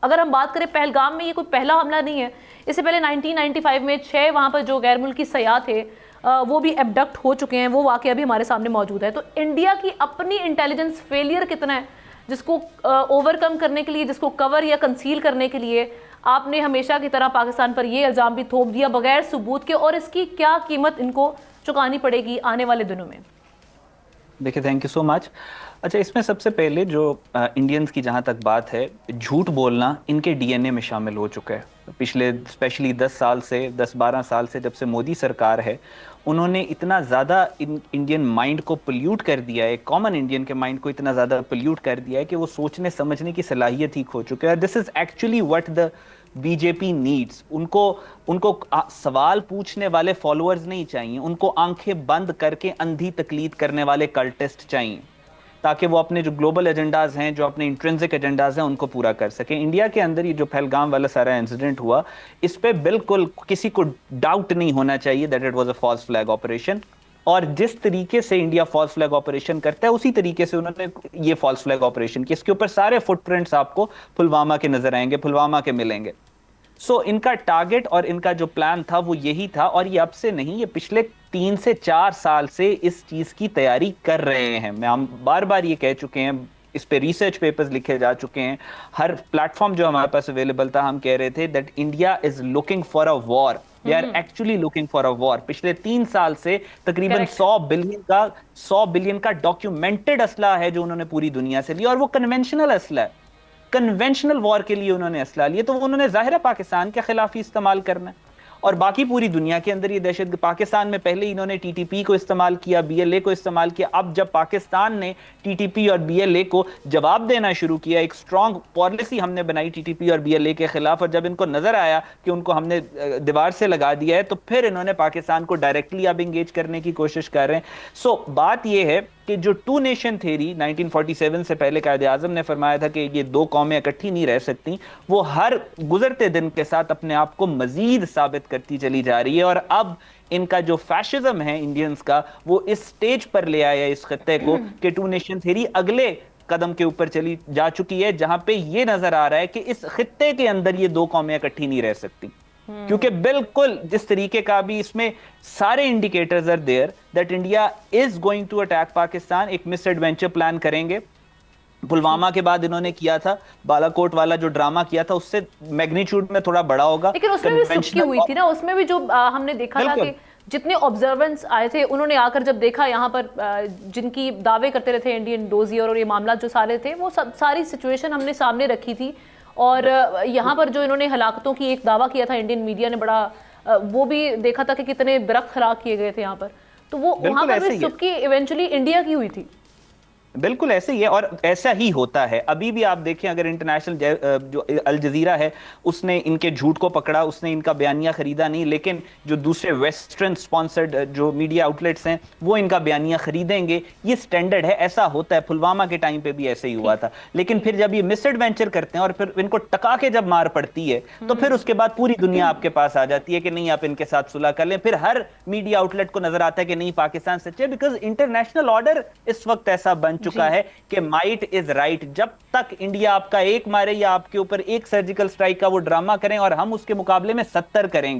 अगर हम बात करें पहलगाम में, ये कोई पहला हमला नहीं है। इससे पहले 1995 में 6 वहाँ पर जो गैर मुल्की सयाह थे वो भी एबडक्ट हो चुके हैं। वो वाकया भी हमारे सामने मौजूद है। तो इंडिया की अपनी इंटेलिजेंस फेलियर कितना है, जिसको ओवरकम करने के लिए, जिसको कवर या कंसील करने के लिए आपने हमेशा की तरह पाकिस्तान पर ये इल्ज़ाम भी थोप दिया बगैर सबूत के, और इसकी क्या कीमत इनको चुकानी पड़ेगी आने वाले दिनों में? देखिए, थैंक यू सो मच। अच्छा, इसमें सबसे पहले जो इंडियंस की जहाँ तक बात है, झूठ बोलना इनके डीएनए में शामिल हो चुका है। पिछले स्पेशली 10-12 साल से जब से मोदी सरकार है, उन्होंने इतना ज़्यादा इंडियन माइंड को पोल्यूट कर दिया है, कॉमन इंडियन के माइंड को इतना ज़्यादा पोल्यूट कर दिया है कि वो सोचने समझने की सलाहियत ही खो चुके हैं। This is actually what the BJP needs. उनको उनको सवाल पूछने वाले फॉलोअर्स नहीं चाहिए, उनको आंखें बंद करके अंधी तकलीद करने वाले कल्टिस्ट चाहिए, ताकि वो अपने जो ग्लोबल एजेंडाज हैं, जो अपने इंट्रिंसिक एजेंडाज हैं, उनको पूरा कर सके। इंडिया के अंदर ये जो पहलगाम वाला सारा इंसिडेंट हुआ, इस पे बिल्कुल किसी को डाउट नहीं होना चाहिए that it was a false flag operation. और जिस तरीके से इंडिया फॉल्स फ्लैग ऑपरेशन करता है, उसी तरीके से उन्होंने ये फॉल्स फ्लैग ऑपरेशन किया। इसके ऊपर सारे फुटप्रिंट्स आपको पुलवामा के नजर आएंगे, पुलवामा के मिलेंगे। इनका टारगेट और इनका जो प्लान था वो यही था, और ये अब से नहीं, ये पिछले 3 से 4 साल से इस चीज की तैयारी कर रहे हैं। हम बार बार ये कह चुके हैं, इस पे रिसर्च पेपर्स लिखे जा चुके हैं, हर प्लेटफॉर्म जो हमारे पास अवेलेबल था हम कह रहे थे that India is looking for a war, they are actually looking for a war. पिछले 3 साल से तकरीबन 100 बिलियन का डॉक्यूमेंटेड असला है जो उन्होंने पूरी दुनिया से लिया, और वो कन्वेंशनल असला है। कन्वेंशनल वॉर के लिए उन्होंने असला लिया, तो उन्होंने जाहिर है पाकिस्तान के खिलाफ ही इस्तेमाल करना है। और बाकी पूरी दुनिया के अंदर ये दहशत, पाकिस्तान में पहले इन्होंने टीटीपी को इस्तेमाल किया, बीएलए को इस्तेमाल किया। अब जब पाकिस्तान ने टीटीपी और बीएलए को जवाब देना शुरू किया, एक स्ट्रॉन्ग पॉलिसी हमने बनाई टीटीपी और बीएलए के खिलाफ, और जब इनको नजर आया कि उनको हमने दीवार से लगा दिया है, तो फिर इन्होंने पाकिस्तान को डायरेक्टली अब इंगेज करने की कोशिश कर रहे हैं। बात यह है कि जो टू नेशन थ्योरी 1947 से पहले कायदे आजम ने फरमाया था कि ये दो कौमें इकट्ठी नहीं रह सकती, वो हर गुजरते दिन के साथ अपने आप को मजीद साबित करती चली जा रही है। और अब इनका जो फैशिज्म है इंडियंस का, वो इस स्टेज पर ले आया इस खत्ते को कि टू नेशन थ्योरी अगले कदम के ऊपर चली जा चुकी है, जहां पे ये नजर आ रहा है कि इस खित्ते के अंदर ये दो कौमें इकट्ठी नहीं रह सकती। क्योंकि बिल्कुल जिस तरीके का भी इसमें सारे indicators are there that India is going to attack Pakistan, एक मिस एडवेंचर प्लान करेंगे। पुलवामा के बाद इन्होंने किया था, बालाकोट वाला जो ड्रामा किया था, उससे मैग्नीट्यूड में थोड़ा बड़ा होगा। लेकिन उसमें भी सुस्ती हुई थी ना, उसमें भी जो हमने देखा था कि जितने ऑब्जर्वेंस आए थे, उन्होंने आकर जब देखा यहाँ पर जिनकी दावे करते रहे थे इंडियन डोजियर और ये मामला जो सारे थे, वो सब सारी सिचुएशन हमने सामने रखी थी। और यहाँ पर जो इन्होंने हलाकतों की एक दावा किया था, इंडियन मीडिया ने बड़ा वो भी देखा था कि कितने दरख्त हलाक किए गए थे यहाँ पर, तो वो वहाँ पर भी सुबकी इवेंचुअली इंडिया की हुई थी। बिल्कुल ऐसे ही है, और ऐसा ही होता है। अभी भी आप देखें, अगर इंटरनेशनल जो अल जजीरा है, उसने इनके झूठ को पकड़ा, उसने इनका बयानिया खरीदा नहीं, लेकिन जो दूसरे वेस्टर्न स्पॉन्सर्ड जो मीडिया आउटलेट्स हैं, वो इनका बयानिया खरीदेंगे। ये स्टैंडर्ड है, ऐसा होता है। पुलवामा के टाइम पे भी ऐसे ही हुआ था। लेकिन फिर जब ये मिस एडवेंचर करते हैं और फिर इनको टका के जब मार पड़ती है, तो फिर उसके बाद पूरी दुनिया आपके पास आ जाती है कि नहीं, आप इनके साथ सुलह कर लें। फिर हर मीडिया आउटलेट को नजर आता है कि नहीं, पाकिस्तान सच्चे, बिकॉज इंटरनेशनल ऑर्डर इस वक्त ऐसा बन चुका है कि माइट इज राइट। जब तक इंडिया आपका एक मारे या आपके ऊपर एक सर्जिकल स्ट्राइक का वो ड्रामा करें, और हम उसके मुकाबले में 70 करेंगे।